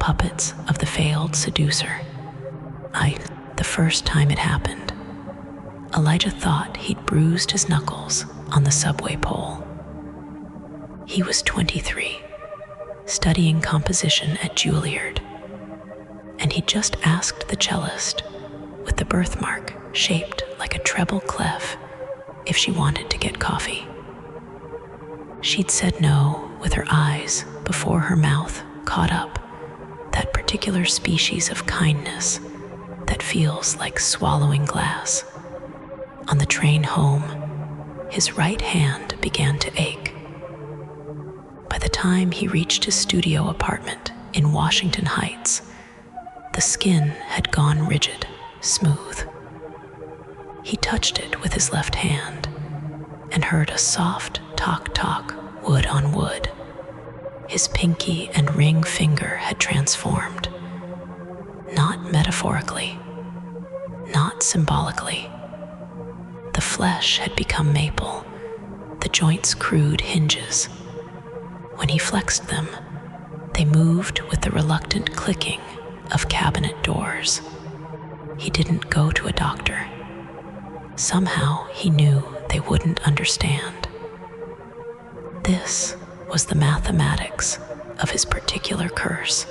puppets of the failed seducer. The first time it happened, Elijah thought he'd bruised his knuckles on the subway pole. He was 23, studying composition at Juilliard, and he just asked the cellist with the birthmark shaped like a treble clef if she wanted to get coffee. She'd said no with her eyes before her mouth caught up that particular species of kindness that feels like swallowing glass. On the train home, his right hand began to ache. By the time he reached his studio apartment in Washington Heights, the skin had gone rigid, smooth. He touched it with his left hand and heard a soft tock-tock, wood on wood. His pinky and ring finger had transformed, not metaphorically, not symbolically. The flesh had become maple, the joints crude hinges. When he flexed them, they moved with the reluctant clicking of cabinet doors. He didn't go to a doctor. Somehow he knew they wouldn't understand. This was the mathematics of his particular curse.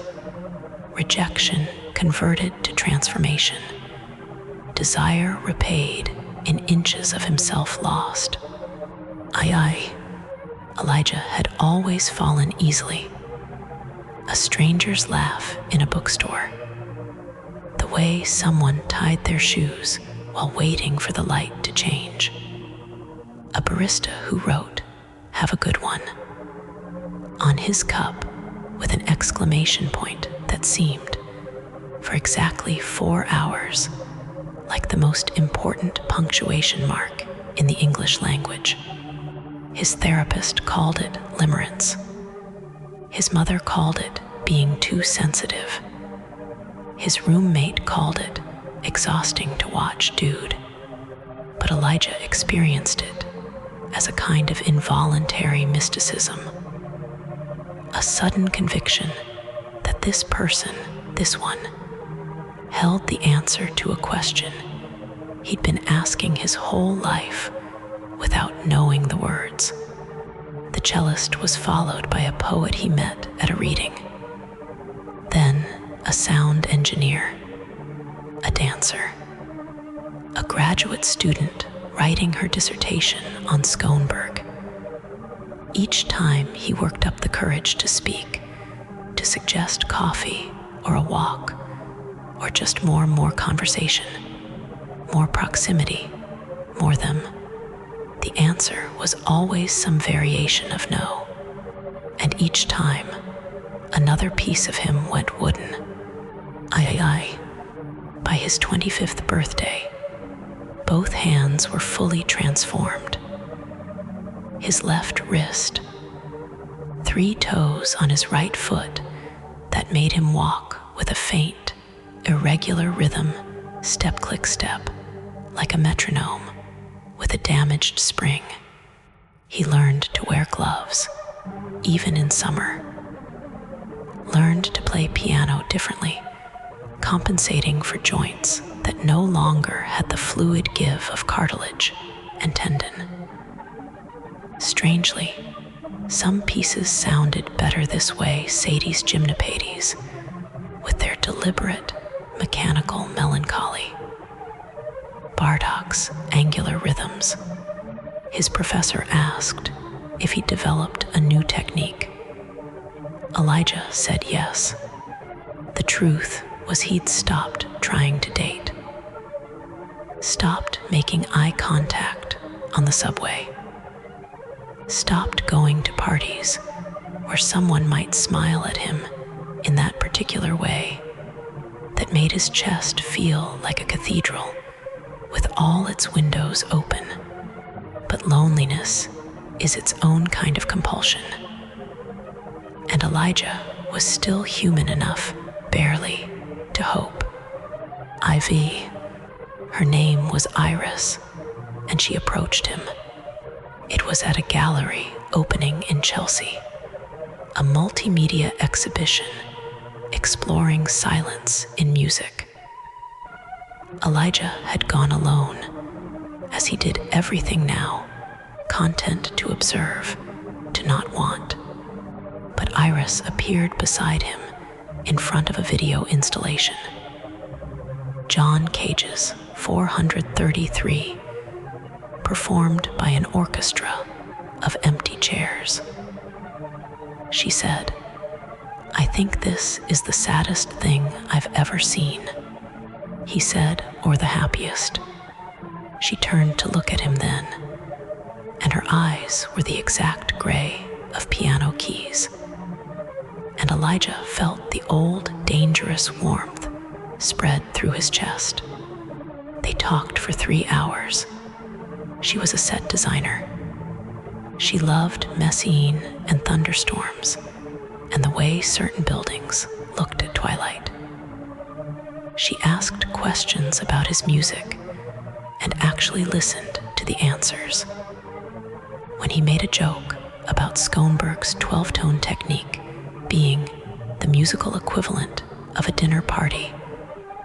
Rejection converted to transformation. Desire repaid in inches of himself lost. Elijah had always fallen easily. A stranger's laugh in a bookstore. The way someone tied their shoes while waiting for the light to change. A barista who wrote, "Have a good one," on his cup with an exclamation point that seemed, for exactly 4 hours, like the most important punctuation mark in the English language. His therapist called it limerence. His mother called it being too sensitive. His roommate called it exhausting to watch, dude. But Elijah experienced it as a kind of involuntary mysticism. A sudden conviction that this person, this one, held the answer to a question he'd been asking his whole life without knowing the words. The cellist was followed by a poet he met at a reading, then a sound engineer, a dancer, a graduate student writing her dissertation on Schoenberg. Each time he worked up the courage to speak, to suggest coffee or a walk, or just more conversation, more proximity, more them. The answer was always some variation of no, and each time, another piece of him went wooden. By his 25th birthday, both hands were fully transformed. His left wrist, 3 toes on his right foot that made him walk with a faint, irregular rhythm, step, click, step, like a metronome with a damaged spring. He learned to wear gloves, even in summer. Learned to play piano differently, compensating for joints that no longer had the fluid give of cartilage and tendon. Strangely, some pieces sounded better this way. Sadie's gymnopédies, with their deliberate, mechanical melancholy. Bardak's angular rhythms. His professor asked if he developed a new technique. Elijah said yes. The truth was he'd stopped trying to date. Stopped making eye contact on the subway. Stopped going to parties where someone might smile at him in that particular way that made his chest feel like a cathedral with all its windows open. But loneliness is its own kind of compulsion. And Elijah was still human enough, barely, to hope. Her name was Iris, and she approached him. It was at a gallery opening in Chelsea, a multimedia exhibition exploring silence in music. Elijah had gone alone, as he did everything now, content to observe, to not want. But Iris appeared beside him in front of a video installation. John Cage's 433, performed by an orchestra of empty chairs. She said, "I think this is the saddest thing I've ever seen." He said, "Or the happiest." She turned to look at him then, and her eyes were the exact gray of piano keys. And Elijah felt the old, dangerous warmth spread through his chest. They talked for 3 hours. She was a set designer. She loved Messine and thunderstorms, and the way certain buildings looked at twilight. She asked questions about his music and actually listened to the answers. When he made a joke about Schoenberg's 12-tone technique being the musical equivalent of a dinner party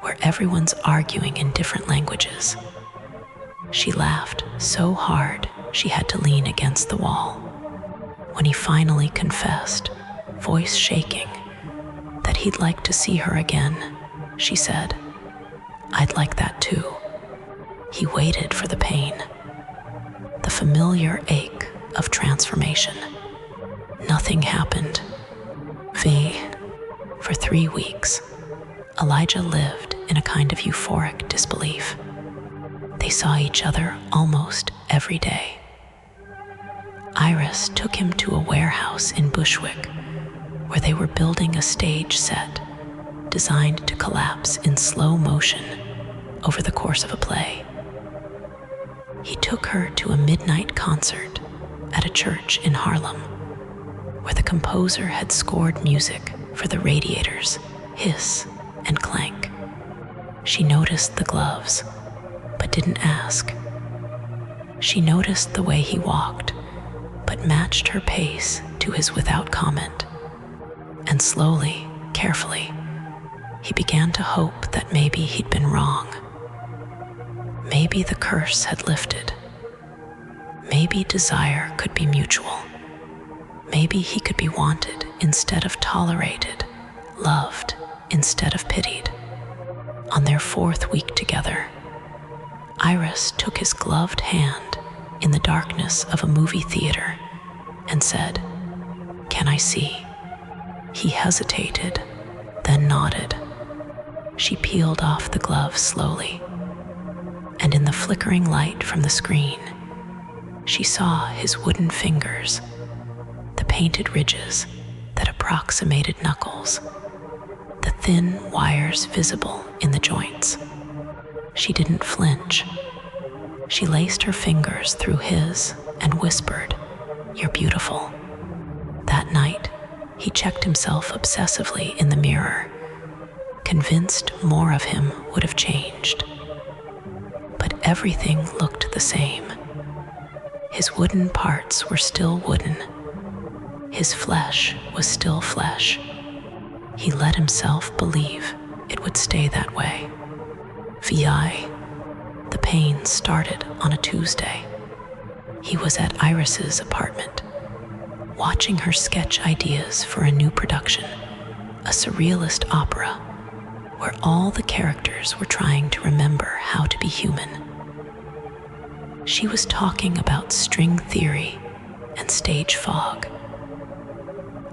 where everyone's arguing in different languages, she laughed so hard she had to lean against the wall. When he finally confessed, voice shaking, that he'd like to see her again, she said, "I'd like that too." He waited for the pain, the familiar ache of transformation. Nothing happened. For 3 weeks, Elijah lived in a kind of euphoric disbelief. They saw each other almost every day. Iris took him to a warehouse in Bushwick where they were building a stage set designed to collapse in slow motion over the course of a play. He took her to a midnight concert at a church in Harlem where the composer had scored music for the radiators, hiss and clank. She noticed the gloves, but didn't ask. She noticed the way he walked, but matched her pace to his without comment. And slowly, carefully, he began to hope that maybe he'd been wrong. Maybe the curse had lifted. Maybe desire could be mutual. Maybe he could be wanted instead of tolerated, loved instead of pitied. On their 4th week together, Iris took his gloved hand in the darkness of a movie theater and said, "Can I see?" He hesitated, then nodded. She peeled off the glove slowly, and in the flickering light from the screen, she saw his wooden fingers, the painted ridges that approximated knuckles, the thin wires visible in the joints. She didn't flinch. She laced her fingers through his and whispered, "You're beautiful." That night, he checked himself obsessively in the mirror, convinced more of him would have changed. But everything looked the same. His wooden parts were still wooden. His flesh was still flesh. He let himself believe it would stay that way. The pain started on a Tuesday. He was at Iris's apartment, watching her sketch ideas for a new production, a surrealist opera where all the characters were trying to remember how to be human. She was talking about string theory and stage fog,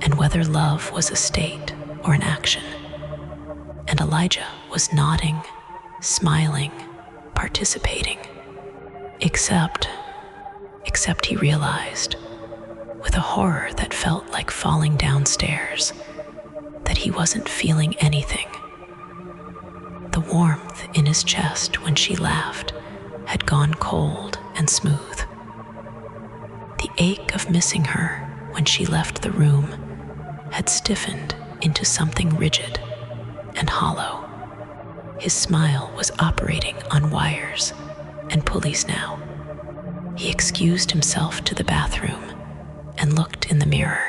and whether love was a state or an action. And Elijah was nodding, smiling, participating, except he realized, with a horror that felt like falling downstairs, that he wasn't feeling anything. The warmth in his chest when she laughed had gone cold and smooth. The ache of missing her when she left the room had stiffened into something rigid and hollow. His smile was operating on wires and pulleys now. He excused himself to the bathroom and looked in the mirror.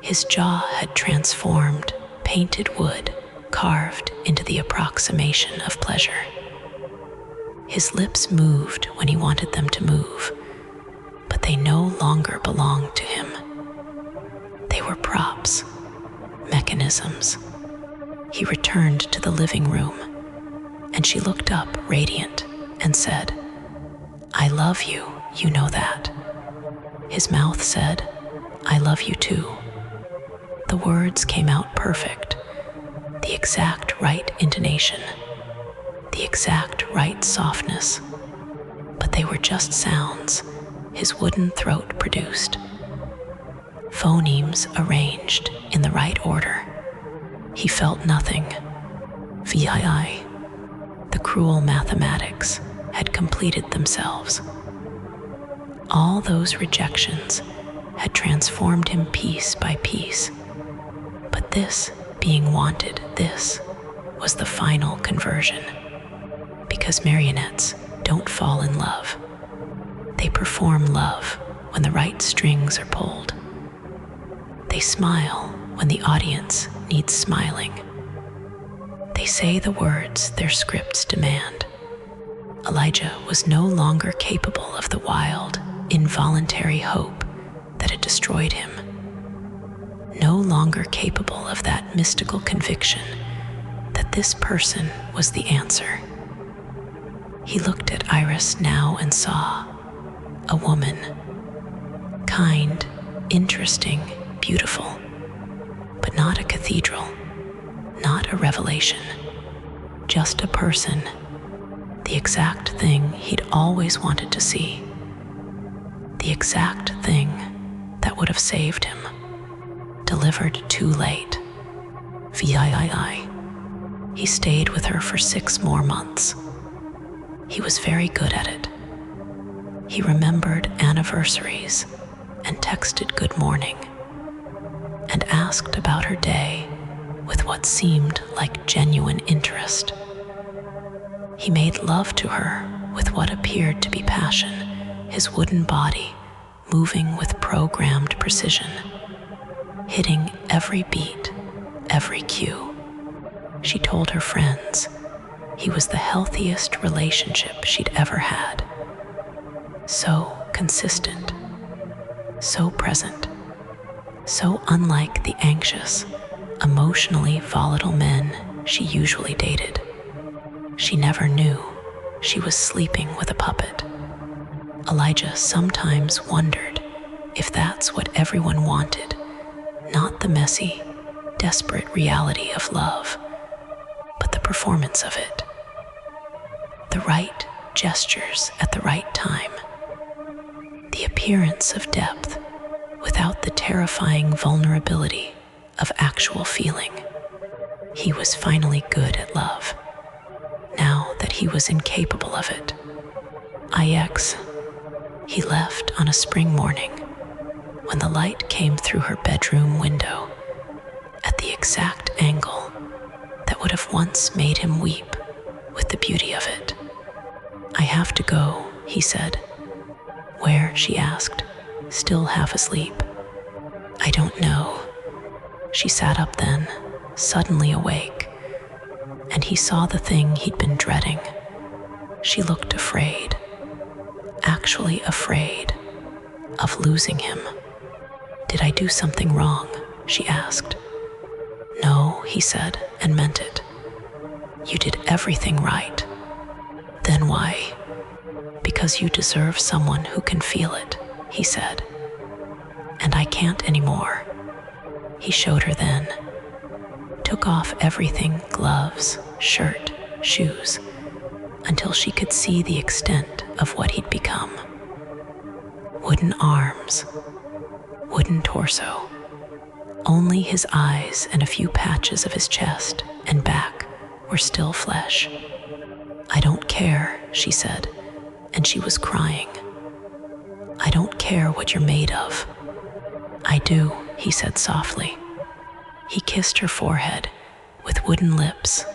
His jaw had transformed painted wood carved into the approximation of pleasure. His lips moved when he wanted them to move, but they no longer belonged to him. They were props, mechanisms. He returned to the living room, and she looked up radiant and said, "I love you, you know that." His mouth said, "I love you too." The words came out perfect, the exact right intonation, the exact right softness, but they were just sounds his wooden throat produced. Phonemes arranged in the right order. He felt nothing. VII. The cruel mathematics had completed themselves. All those rejections had transformed him piece by piece. But this being wanted, this was the final conversion. Because marionettes don't fall in love. They perform love when the right strings are pulled. They smile when the audience needs smiling. They say the words their scripts demand. Elijah was no longer capable of the wild, involuntary hope that had destroyed him. No longer capable of that mystical conviction that this person was the answer. He looked at Iris now and saw a woman, kind, interesting, beautiful, but not a cathedral, not a revelation, just a person, the exact thing he'd always wanted to see, the exact thing that would have saved him, delivered too late. VII. He stayed with her for 6 more months. He was very good at it. He remembered anniversaries and texted good morning and asked about her day with what seemed like genuine interest. He made love to her with what appeared to be passion, his wooden body moving with programmed precision, hitting every beat, every cue. She told her friends he was the healthiest relationship she'd ever had. So consistent, so present, so unlike the anxious, emotionally volatile men she usually dated. She never knew she was sleeping with a puppet. Elijah sometimes wondered if that's what everyone wanted, not the messy, desperate reality of love, but the performance of it. The right gestures at the right time. The appearance of depth without the terrifying vulnerability of actual feeling. He was finally good at love, now that he was incapable of it. IX. He left on a spring morning when the light came through her bedroom window at the exact angle that would have once made him weep with the beauty of it. "I have to go," he said. "Where?" she asked, still half asleep. "I don't know." She sat up then, suddenly awake, and he saw the thing he'd been dreading. She looked afraid, actually afraid of losing him. "Did I do something wrong?" she asked. "No," he said, and meant it. "You did everything right." "Then why?" "Because you deserve someone who can feel it," he said. "And I can't anymore." He showed her then, took off everything, gloves, shirt, shoes, until she could see the extent of what he'd become. Wooden arms, wooden torso, only his eyes and a few patches of his chest and back were still flesh. "I don't care," she said, and she was crying. "I don't care what you're made of." "I do," he said softly. He kissed her forehead with wooden lips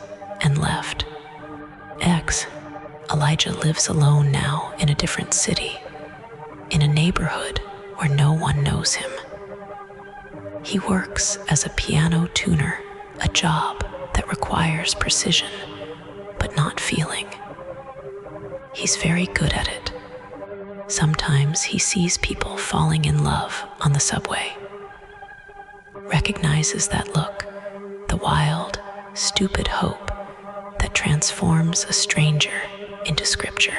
and left. Elijah lives alone now in a different city, in a neighborhood where no one knows him. He works as a piano tuner a job that requires precision, but not feeling. He's very good at it. Sometimes he sees people falling in love on the subway, recognizes that look, the wild, stupid hope that transforms a stranger into scripture.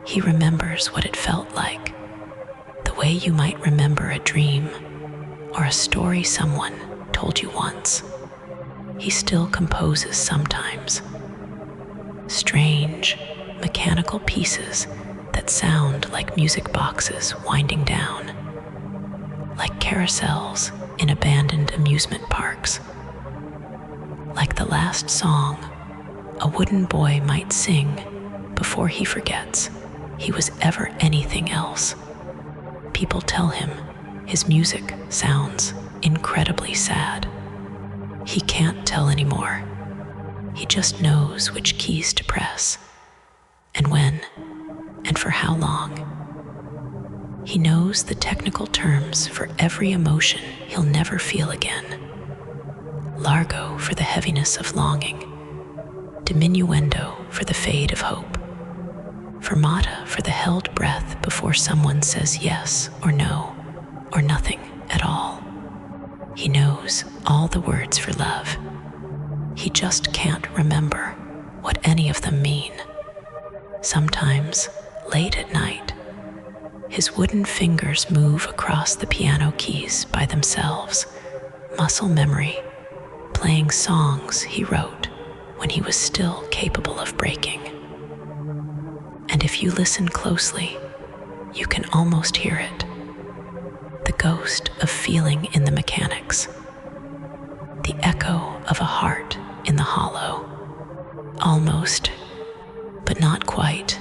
He remembers what it felt like, the way you might remember a dream or a story someone told you once. He still composes sometimes. Strange, mechanical pieces that sound like music boxes winding down, like carousels in abandoned amusement parks. Like the last song a wooden boy might sing before he forgets he was ever anything else. People tell him his music sounds incredibly sad. He can't tell anymore. He just knows which keys to press, and when, and for how long. He knows the technical terms for every emotion he'll never feel again. Largo for the heaviness of longing, diminuendo for the fade of hope, fermata for the held breath before someone says yes or no or nothing at all. He knows all the words for love. He just can't remember what any of them mean. Sometimes, late at night, his wooden fingers move across the piano keys by themselves, muscle memory, playing songs he wrote when he was still capable of breaking. And if you listen closely, you can almost hear it. The ghost of feeling in the mechanics. The echo of a heart in the hollow. Almost, but not quite,